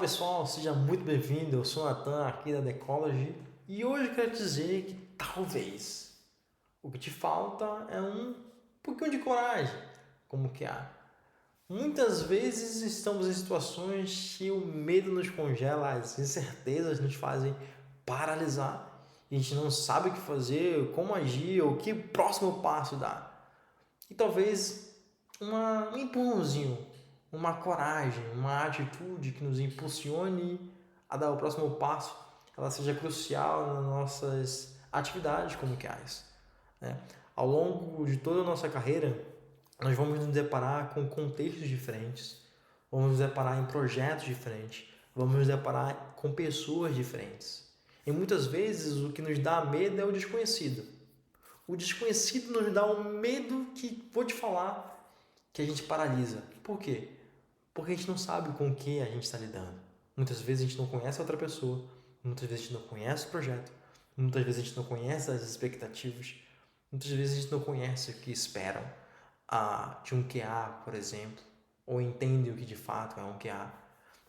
pessoal, seja muito bem-vindo. Eu sou o Nathan aqui da Decology e hoje eu quero te dizer que talvez o que te falta é um pouquinho de coragem, como que há. Muitas vezes estamos em situações que o medo nos congela, as incertezas nos fazem paralisar e a gente não sabe o que fazer, como agir, ou que próximo passo dar. E talvez um empurrãozinho, uma coragem, uma atitude que nos impulsione a dar o próximo passo, ela seja crucial nas nossas atividades comunicais, né? Ao longo de toda a nossa carreira, nós vamos nos deparar com contextos diferentes, vamos nos deparar em projetos diferentes, vamos nos deparar com pessoas diferentes. E muitas vezes o que nos dá medo é o desconhecido. O desconhecido nos dá um medo que, vou te falar, que a gente paralisa. Por quê? Porque a gente não sabe com o que a gente está lidando. Muitas vezes a gente não conhece a outra pessoa, muitas vezes a gente não conhece o projeto, muitas vezes a gente não conhece as expectativas, muitas vezes a gente não conhece o que esperam de um QA, por exemplo, ou entende o que de fato é um QA.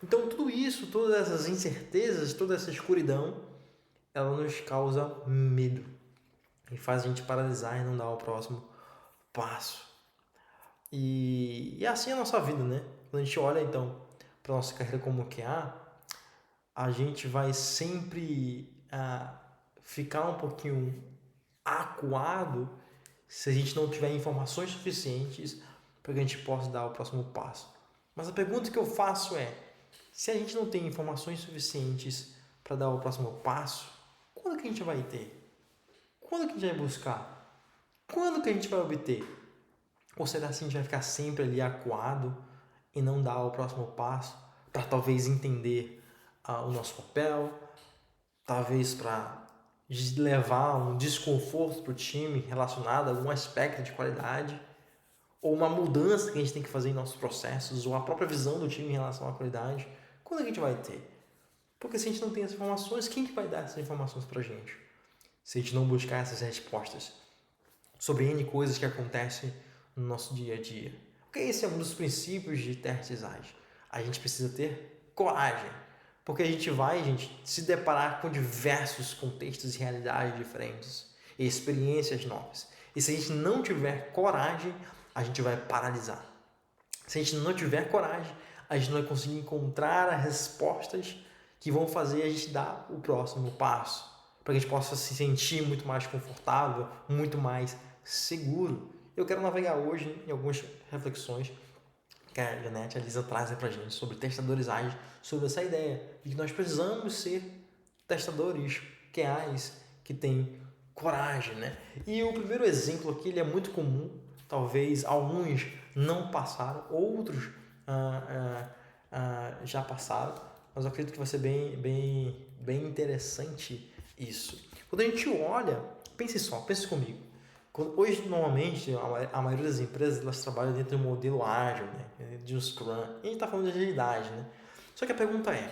Então tudo isso, todas essas incertezas, toda essa escuridão, ela nos causa medo e faz a gente paralisar e não dar o próximo passo. E assim é a nossa vida, né? Quando a gente olha então para a nossa carreira como QA, a gente vai sempre ficar um pouquinho acuado se a gente não tiver informações suficientes para que a gente possa dar o próximo passo. Mas a pergunta que eu faço é: se a gente não tem informações suficientes para dar o próximo passo, quando que a gente vai ter? Quando que a gente vai buscar? Quando que a gente vai obter? Ou será que a gente vai ficar sempre ali acuado e não dar o próximo passo para talvez entender o nosso papel, talvez para levar um desconforto para o time relacionado a algum aspecto de qualidade, ou uma mudança que a gente tem que fazer em nossos processos, ou a própria visão do time em relação à qualidade? Quando a gente vai ter? Porque se a gente não tem essas informações, quem que vai dar essas informações para a gente? Se a gente não buscar essas respostas sobre N coisas que acontecem no nosso dia a dia. Porque esse é um dos princípios de testes ágeis. A gente precisa ter coragem, porque a gente vai, se deparar com diversos contextos e realidades diferentes e experiências novas. E se a gente não tiver coragem, a gente vai paralisar. Se a gente não tiver coragem, a gente não vai conseguir encontrar as respostas que vão fazer a gente dar o próximo passo, para que a gente possa se sentir muito mais confortável, muito mais seguro. Eu quero navegar hoje em algumas reflexões que a Janete e a Lisa trazem para a gente sobre testadores ágeis, sobre essa ideia de que nós precisamos ser testadores QAs que têm coragem, né? E o primeiro exemplo aqui ele é muito comum, talvez alguns não passaram, outros já passaram, mas eu acredito que vai ser bem interessante isso. Quando a gente olha, pense comigo. Hoje, normalmente, a maioria das empresas elas trabalham dentro de um modelo ágil, né? De um Scrum. E a gente está falando de agilidade, né? Só que a pergunta é,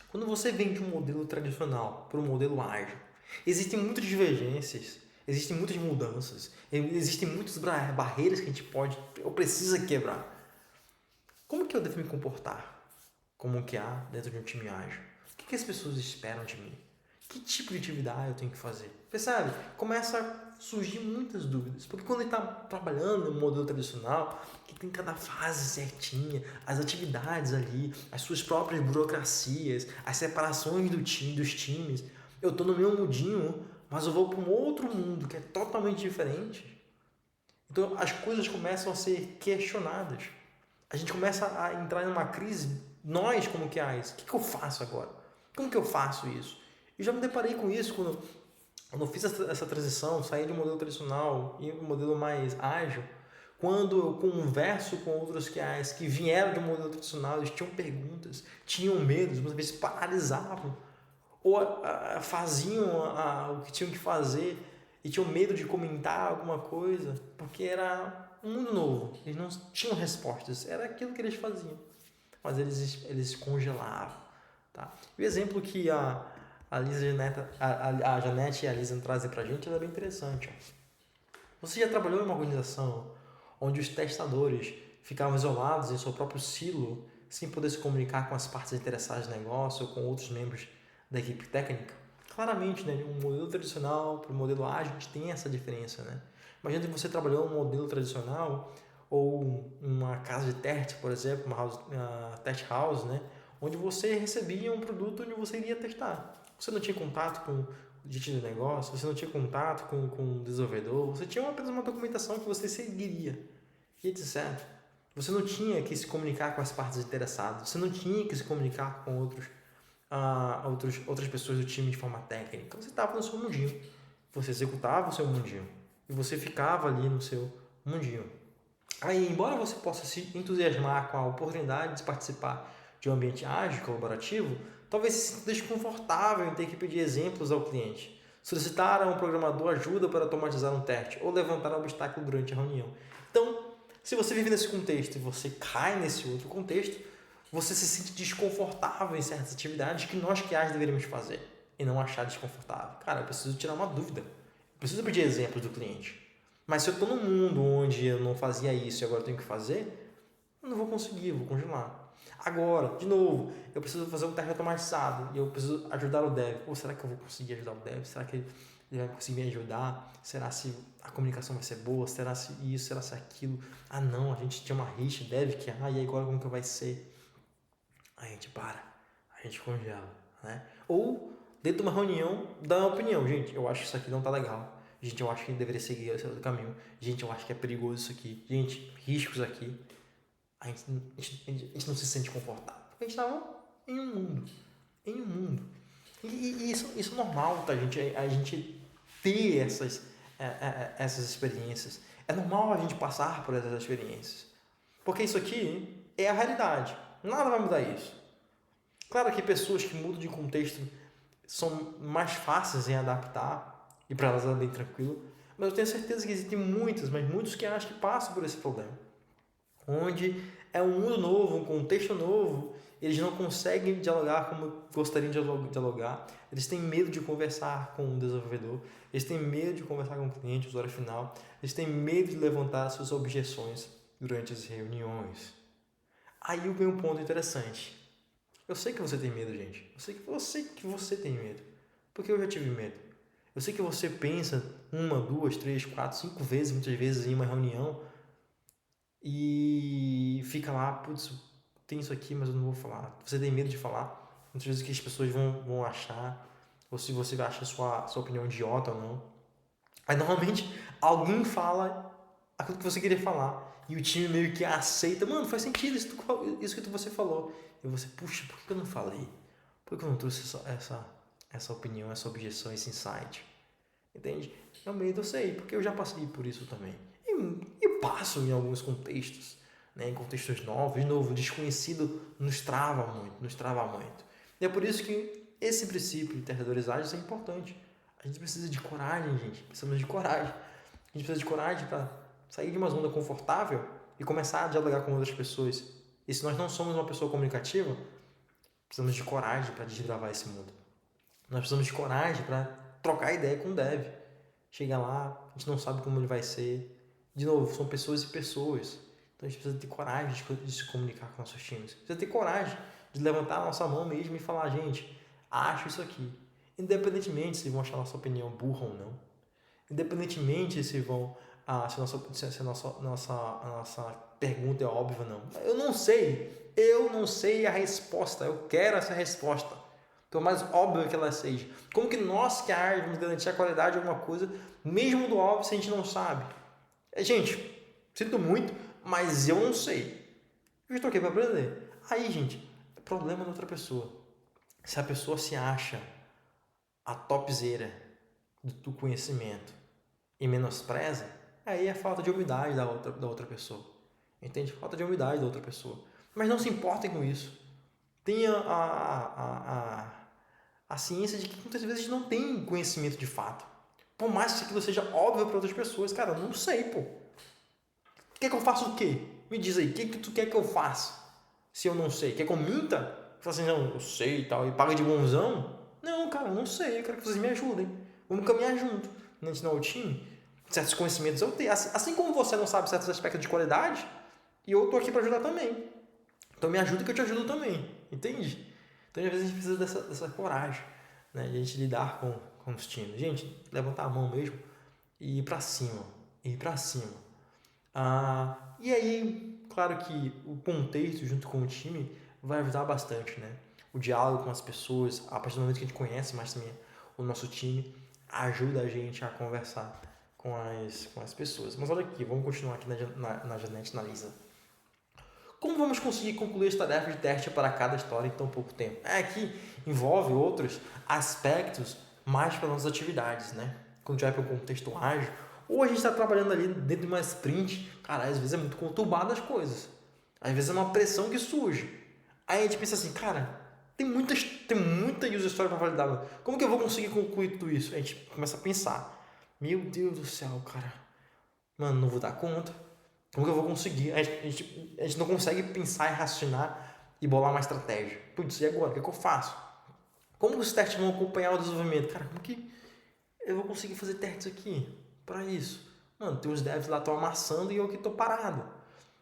quando você vem de um modelo tradicional para um modelo ágil, existem muitas divergências, existem muitas mudanças, existem muitas barreiras que a gente pode ou precisa quebrar. Como que eu devo me comportar como um QA dentro de um time ágil? O que as pessoas esperam de mim? Que tipo de atividade eu tenho que fazer? Você sabe, começa a surgir muitas dúvidas. Porque quando ele está trabalhando no modelo tradicional, que tem cada fase certinha, as atividades ali, as suas próprias burocracias, as separações dos times. Eu estou no meu mundinho, mas eu vou para um outro mundo que é totalmente diferente. Então as coisas começam a ser questionadas. A gente começa a entrar numa crise, nós como QAs, o que eu faço agora? Como que eu faço isso? E já me deparei com isso quando eu fiz essa transição, saí de um modelo tradicional e um modelo mais ágil. Quando eu converso com outros QAs que vieram de um modelo tradicional, eles tinham perguntas, tinham medos, muitas vezes paralisavam, ou faziam o que tinham que fazer e tinham medo de comentar alguma coisa, porque era um mundo novo, eles não tinham respostas, era aquilo que eles faziam, mas eles congelavam. Tá? E o exemplo que a Janete e a Lisa trazem pra gente é bem interessante. Ó. Você já trabalhou em uma organização onde os testadores ficavam isolados em seu próprio silo, sem poder se comunicar com as partes interessadas no negócio ou com outros membros da equipe técnica? Claramente, né, de um modelo tradicional para o modelo ágil, a gente tem essa diferença, né? Imagina que você trabalhou um modelo tradicional ou uma casa de teste, por exemplo, uma test house, né, onde você recebia um produto onde você iria testar. Você não tinha contato com o gente do negócio, você não tinha contato com o desenvolvedor, você tinha apenas uma documentação que você seguiria, e etc. Você não tinha que se comunicar com as partes interessadas, você não tinha que se comunicar com outras pessoas do time de forma técnica. Você estava no seu mundinho, você executava o seu mundinho e você ficava ali no seu mundinho. Aí, embora você possa se entusiasmar com a oportunidade de participar de um ambiente ágil, colaborativo, talvez se sinta desconfortável em ter que pedir exemplos ao cliente, solicitar a um programador ajuda para automatizar um teste ou levantar um obstáculo durante a reunião. Então, se você vive nesse contexto e você cai nesse outro contexto, você se sente desconfortável em certas atividades que nós que ágeis deveríamos fazer e não achar desconfortável. Cara, eu preciso tirar uma dúvida, eu preciso pedir exemplos do cliente. Mas se eu estou num mundo onde eu não fazia isso e agora eu tenho que fazer, eu não vou conseguir, eu vou congelar. Agora, de novo, eu preciso fazer um teste automatizado e eu preciso ajudar o dev. Ou será que eu vou conseguir ajudar o dev? Será que ele vai conseguir me ajudar? Será se a comunicação vai ser boa? Será se isso? Será se aquilo? Ah não, a gente tinha uma rixa, dev que, e agora como que vai ser? A gente para, a gente congela, né? Ou dentro de uma reunião, dá uma opinião. Gente, eu acho que isso aqui não tá legal. Gente, eu acho que deveria seguir esse outro caminho. Gente, eu acho que é perigoso isso aqui. Gente, riscos aqui. A gente não se sente confortável. Porque a gente estava em um mundo. Em um mundo. E isso é normal, tá, gente? A gente ter essas experiências. É normal a gente passar por essas experiências. Porque isso aqui é a realidade. Nada vai mudar isso. Claro que pessoas que mudam de contexto são mais fáceis em adaptar e para elas é bem tranquilo. Mas eu tenho certeza que existem muitos que acham que passam por esse problema. Onde é um mundo novo, um contexto novo, eles não conseguem dialogar como gostariam de dialogar, eles têm medo de conversar com o desenvolvedor, eles têm medo de conversar com o cliente, o usuário final, eles têm medo de levantar suas objeções durante as reuniões. Aí vem um ponto interessante. Eu sei que você tem medo, gente. Eu sei que você tem medo. Porque eu já tive medo. Eu sei que você pensa 1, 2, 3, 4, 5 vezes, muitas vezes, em uma reunião e fica lá, putz, tem isso aqui, mas eu não vou falar. Você tem medo de falar. Muitas vezes que as pessoas vão achar, ou se você acha sua opinião idiota ou não. Aí normalmente alguém fala aquilo que você queria falar e o time meio que aceita. Mano, faz sentido isso que você falou. E você, puxa, por que eu não falei? Por que eu não trouxe essa opinião, essa objeção, esse insight? Entende? É o medo, eu sei, porque eu já passei por isso também. E passo em alguns contextos, né? Em contextos novos, de novo, desconhecido nos trava muito. E é por isso que esse princípio de testadores ágeis é importante. A gente precisa de coragem, gente. Precisamos de coragem. A gente precisa de coragem para sair de uma zona confortável e começar a dialogar com outras pessoas. E se nós não somos uma pessoa comunicativa, precisamos de coragem para desbravar esse mundo. Nós precisamos de coragem para trocar ideia com o dev. Chega lá, a gente não sabe como ele vai ser. De novo, são pessoas e pessoas. Então a gente precisa ter coragem de se comunicar com nossos times. Precisa ter coragem de levantar a nossa mão mesmo e falar, gente, acho isso aqui. Independentemente se vão achar a nossa opinião burra ou não. Independentemente se vão se a nossa pergunta é óbvia ou não. Eu não sei a resposta. Eu quero essa resposta. Por mais óbvio que ela seja. Como que nós que vamos garantir a qualidade de alguma coisa, mesmo do óbvio, se a gente não sabe? Gente, sinto muito, mas eu não sei. Eu estou aqui para aprender. Aí, gente, é problema da outra pessoa. Se a pessoa se acha a topzera do conhecimento e menospreza, aí é falta de humildade da outra pessoa. Entende? Falta de humildade da outra pessoa. Mas não se importem com isso. Tenha a ciência de que muitas vezes a gente não tem conhecimento de fato. Por mais que aquilo seja óbvio para outras pessoas, cara, eu não sei, pô. Quer que eu faça o quê? Me diz aí, o que tu quer que eu faça? Se eu não sei. Quer que eu minta? Fala assim, não, eu sei e tal, e paga de bonzão? Não, cara, eu não sei, eu quero que vocês me ajudem. Vamos caminhar junto. Não ensinar o time? Certos conhecimentos eu tenho. Assim como você não sabe certos aspectos de qualidade, e eu tô aqui para ajudar também. Então me ajuda que eu te ajudo também, entende? Então às vezes a gente precisa dessa coragem, né? De a gente lidar com os times. Gente, levantar a mão mesmo e ir pra cima, ir pra cima. E aí, claro que o contexto junto com o time vai ajudar bastante, né? O diálogo com as pessoas, a partir do momento que a gente conhece mais também o nosso time, ajuda a gente a conversar com as pessoas. Mas olha aqui, vamos continuar aqui na Janete, na Lisa. Como vamos conseguir concluir as tarefas de teste para cada história em tão pouco tempo? Aqui envolve outros aspectos mais para nossas atividades, né? Quando a gente vai para o contexto ágil, ou a gente está trabalhando ali dentro de uma sprint, cara, às vezes é muito conturbado as coisas. Às vezes é uma pressão que surge. Aí a gente pensa assim, cara, tem muita user story para validar. Como que eu vou conseguir concluir tudo isso? A gente começa a pensar, meu Deus do céu, cara, mano, não vou dar conta. Como que eu vou conseguir? A gente não consegue pensar e raciocinar e bolar uma estratégia. Putz, e agora? O que, é que eu faço? Como os testes vão acompanhar o desenvolvimento? Cara, como que eu vou conseguir fazer testes aqui para isso? Mano, tem os devs lá que estão amassando e eu aqui estou parado.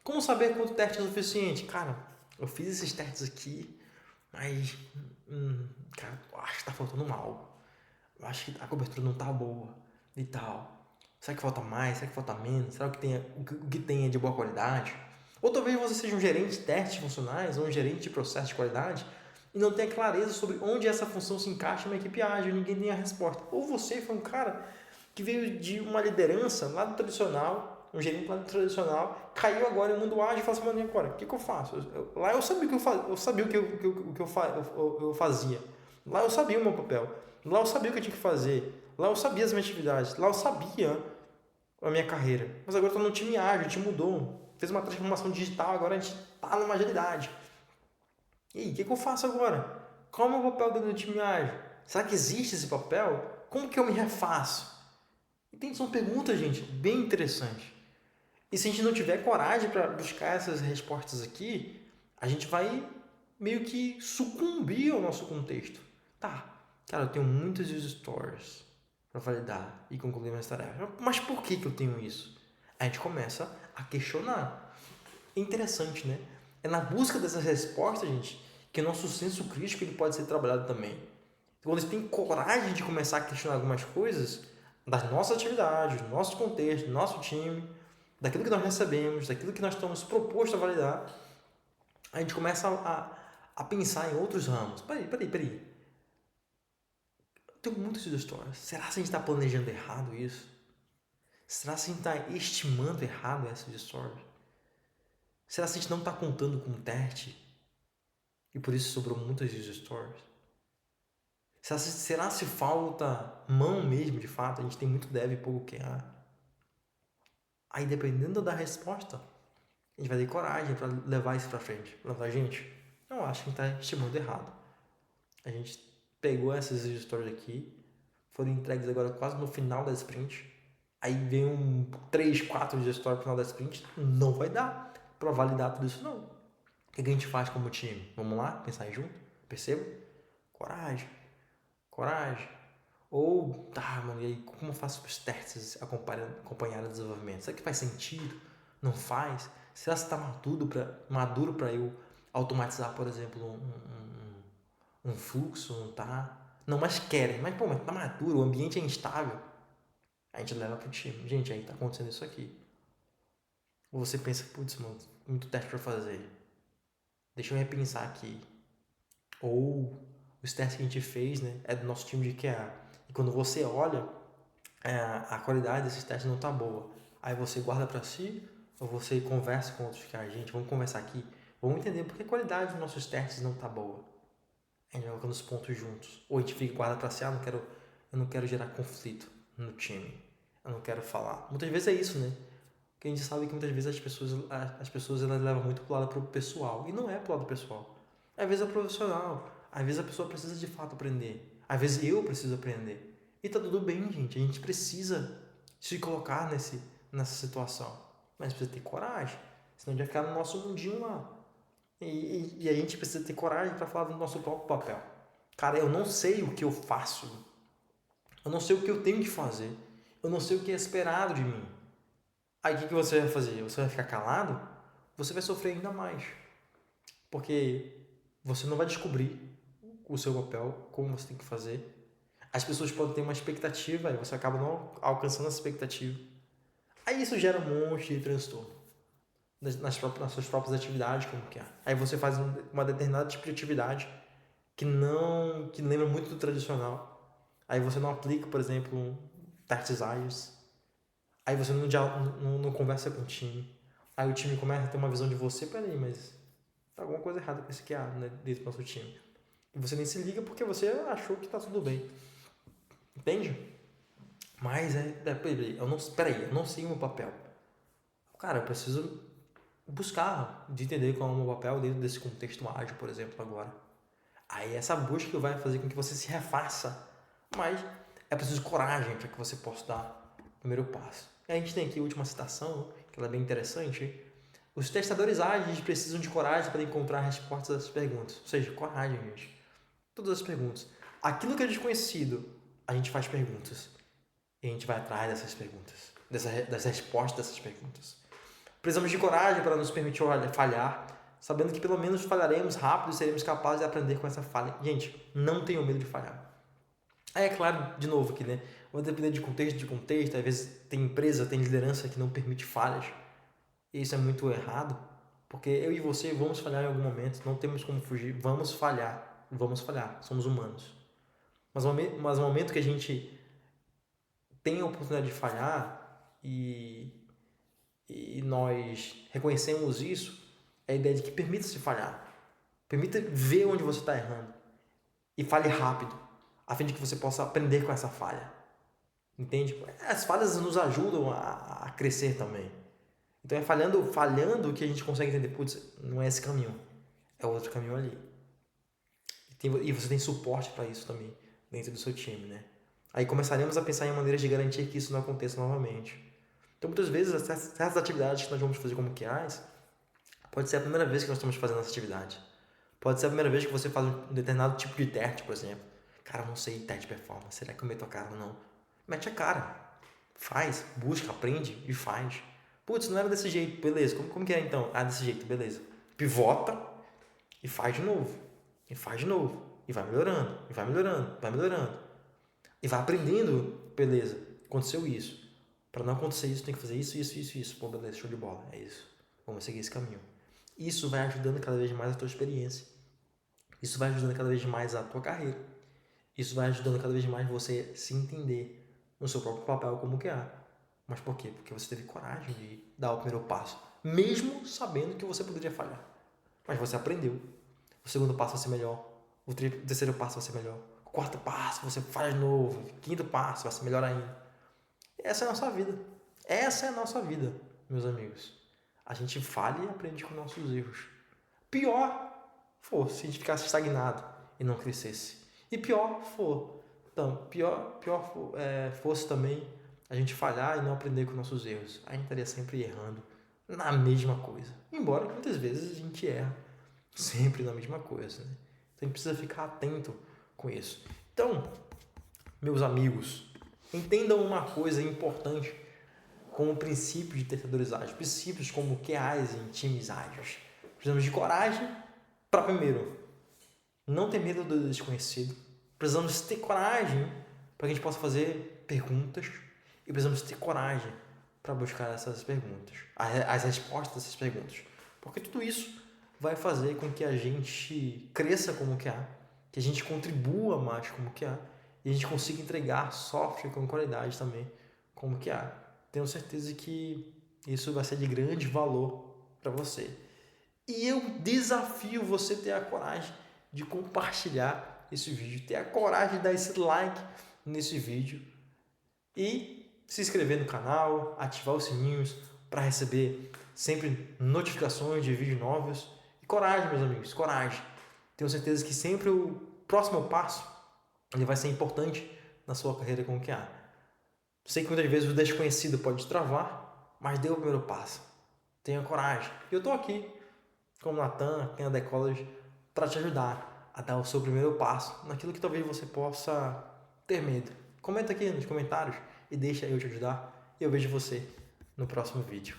Como saber quanto teste é suficiente? Cara, eu fiz esses testes aqui, mas cara, eu acho que tá faltando algo. Eu acho que a cobertura não tá boa e tal. Será que falta mais? Será que falta menos? Será que o que tem é de boa qualidade? Ou talvez você seja um gerente de testes funcionais ou um gerente de processo de qualidade e não tenha clareza sobre onde essa função se encaixa na equipe ágil, ninguém tem a resposta. Ou você foi um cara que veio de uma liderança lá do tradicional, um gerente lá do tradicional, caiu agora no mundo ágil e falou assim, mano, agora, o que eu faço? Lá eu sabia o que eu sabia o que eu fazia. Lá eu sabia o meu papel. Lá eu sabia o que eu tinha que fazer. Lá eu sabia as minhas atividades. Lá eu sabia a minha carreira. Mas agora eu estou no time ágil, a gente mudou. Fez uma transformação digital, agora a gente está numa agilidade. E aí, o que eu faço agora? Qual é o meu papel dentro do time ágil? Será que existe esse papel? Como que eu me refaço? Entende? São perguntas, gente, bem interessantes. E se a gente não tiver coragem para buscar essas respostas aqui, a gente vai meio que sucumbir ao nosso contexto. Tá, cara, eu tenho muitas user stories para validar e concluir minhas tarefas. Mas por que eu tenho isso? A gente começa a questionar. É interessante, né? É na busca dessas respostas, gente, que o nosso senso crítico ele pode ser trabalhado também. Quando a gente tem coragem de começar a questionar algumas coisas das nossas atividades, do nosso contexto, do nosso time, daquilo que nós recebemos, daquilo que nós estamos propostos a validar, a gente começa a pensar em outros ramos. Peraí. Eu tenho muitas histórias. Será que a gente está planejando errado isso? Será que a gente está estimando errado essas histórias? Será que a gente não está contando com um teste? E por isso sobrou muitas user stories? Será se falta mão mesmo, de fato? A gente tem muito dev e pouco QA. Aí, dependendo da resposta, a gente vai ter coragem para levar isso para frente. Levar, gente, eu acho que a gente está estimando errado. A gente pegou essas user stories aqui, foram entregues agora quase no final da sprint. Aí vem 3, 4 user stories no final da sprint. Não vai dar para validar tudo isso, não. O que a gente faz como time? Vamos lá, pensar junto? Perceba? Coragem. Ou, tá, mano, e aí como eu faço os testes acompanhar o desenvolvimento? Será que faz sentido? Não faz? Será que está maduro para eu automatizar, por exemplo, um fluxo? Não tá? Não, mas querem. Mas, pô, mas tá maduro, o ambiente é instável. A gente leva pro time. Gente, aí tá acontecendo isso aqui. Ou você pensa, putz, mano, muito teste para fazer. Deixa eu repensar aqui. Ou os testes que a gente fez, né, é do nosso time de QA. E quando você olha, a qualidade desses testes não tá boa. Aí você guarda para si ou você conversa com outros QA. Gente, vamos conversar aqui. Vamos entender por que a qualidade dos nossos testes não tá boa. A gente vai colocando os pontos juntos. Ou a gente fica guarda para si, eu não quero gerar conflito no time. Eu não quero falar. Muitas vezes é isso, né? Porque a gente sabe que muitas vezes as pessoas elas levam muito pro lado pro pessoal. E não é pro lado pessoal. Às vezes é profissional. Às vezes a pessoa precisa de fato aprender. Às vezes eu preciso aprender. E tá tudo bem, gente. A gente precisa se colocar nessa situação. Mas precisa ter coragem. Senão a gente vai ficar no nosso mundinho lá. E a gente precisa ter coragem para falar do nosso próprio papel. Cara, eu não sei o que eu faço. Eu não sei o que eu tenho que fazer. Eu não sei o que é esperado de mim. Aí o que você vai fazer? Você vai ficar calado? Você vai sofrer ainda mais. Porque você não vai descobrir o seu papel, como você tem que fazer. As pessoas podem ter uma expectativa e você acaba não alcançando essa expectativa. Aí isso gera um monte de transtorno nas suas próprias atividades, como que é. Aí você faz uma determinada tipo de atividade que lembra muito do tradicional. Aí você não aplica, por exemplo, testes ágeis. Aí você não conversa com o time. Aí o time começa a ter uma visão de você, peraí, mas tá alguma coisa errada com esse QA, né, dentro do nosso time. E você nem se liga porque você achou que tá tudo bem. Entende? Mas eu não sei o meu papel. Cara, eu preciso buscar de entender qual é o meu papel dentro desse contexto ágil, por exemplo, agora. Aí essa busca vai fazer com que você se refaça. Mas é preciso coragem para que você possa dar o primeiro passo. E a gente tem aqui a última citação, que ela é bem interessante. Os testadores ágeis precisam de coragem para encontrar respostas às perguntas. Ou seja, coragem, gente. Todas as perguntas. Aquilo que é desconhecido, a gente faz perguntas. E a gente vai atrás dessas perguntas. Das respostas dessas perguntas. Precisamos de coragem para nos permitir falhar, sabendo que pelo menos falharemos rápido e seremos capazes de aprender com essa falha. Gente, não tenham medo de falhar. Aí é claro, de novo aqui, né? Vai depender de contexto. Às vezes tem empresa, tem liderança que não permite falhas. E isso é muito errado, porque eu e você vamos falhar em algum momento, não temos como fugir, vamos falhar, somos humanos. Mas no momento que a gente tem a oportunidade de falhar e nós reconhecemos isso, é a ideia de que permita-se falhar. Permita ver onde você está errando e fale rápido, a fim de que você possa aprender com essa falha. Entende? As falhas nos ajudam a crescer também. Então é falhando que a gente consegue entender, putz, não é esse caminho, é outro caminho ali. E você tem suporte para isso também dentro do seu time, né? Aí começaremos a pensar em maneiras de garantir que isso não aconteça novamente. Então muitas vezes essas atividades que nós vamos fazer como QAs, pode ser a primeira vez que nós estamos fazendo essa atividade. Pode ser a primeira vez que você faz um determinado tipo de teste, por exemplo. Cara, eu não sei teste de performance, será que eu meto a cara ou não? Mete a cara, faz, busca, aprende e faz. Putz, não era desse jeito, beleza. Como que é então? Ah, desse jeito, beleza. Pivota e faz de novo. E faz de novo. E vai melhorando, e vai melhorando, vai melhorando. E vai aprendendo, beleza. Aconteceu isso. Para não acontecer isso, tem que fazer isso. Pô, beleza, show de bola. É isso. Vamos seguir esse caminho. Isso vai ajudando cada vez mais a tua experiência. Isso vai ajudando cada vez mais a tua carreira. Isso vai ajudando cada vez mais você se entender no seu próprio papel como QA. Mas por quê? Porque você teve coragem de dar o primeiro passo, mesmo sabendo que você poderia falhar. Mas você aprendeu. O segundo passo vai ser melhor. O terceiro passo vai ser melhor. O quarto passo você faz de novo. O quinto passo vai ser melhor ainda. Essa é a nossa vida. Essa é a nossa vida, meus amigos. A gente falha e aprende com nossos erros. Pior fosse se a gente ficasse estagnado e não crescesse. E pior fosse também a gente falhar e não aprender com nossos erros. A gente estaria sempre errando na mesma coisa. Embora muitas vezes a gente erra sempre na mesma coisa, né? Então a gente precisa ficar atento com isso. Então, meus amigos, entendam uma coisa importante como princípios de testadores ágeis, princípios como QAs em times ágeis. Precisamos de coragem para, primeiro, não ter medo do desconhecido. Precisamos ter coragem para que a gente possa fazer perguntas e precisamos ter coragem para buscar essas perguntas, as respostas dessas perguntas. Porque tudo isso vai fazer com que a gente cresça como QA, que a gente contribua mais como QA e a gente consiga entregar software com qualidade também como QA. Tenho certeza que isso vai ser de grande valor para você. E eu desafio você a ter a coragem de compartilhar esse vídeo, ter a coragem de dar esse like nesse vídeo e se inscrever no canal, ativar os sininhos para receber sempre notificações de vídeos novos. E coragem, meus amigos, coragem. Tenho certeza que sempre o próximo passo ele vai ser importante na sua carreira como QA. Sei que muitas vezes o desconhecido pode te travar, mas dê o primeiro passo. Tenha coragem. E eu estou aqui, como Natan, aqui na The College, para te ajudar a dar o seu primeiro passo naquilo que talvez você possa ter medo. Comenta aqui nos comentários e deixa eu te ajudar. E eu vejo você no próximo vídeo.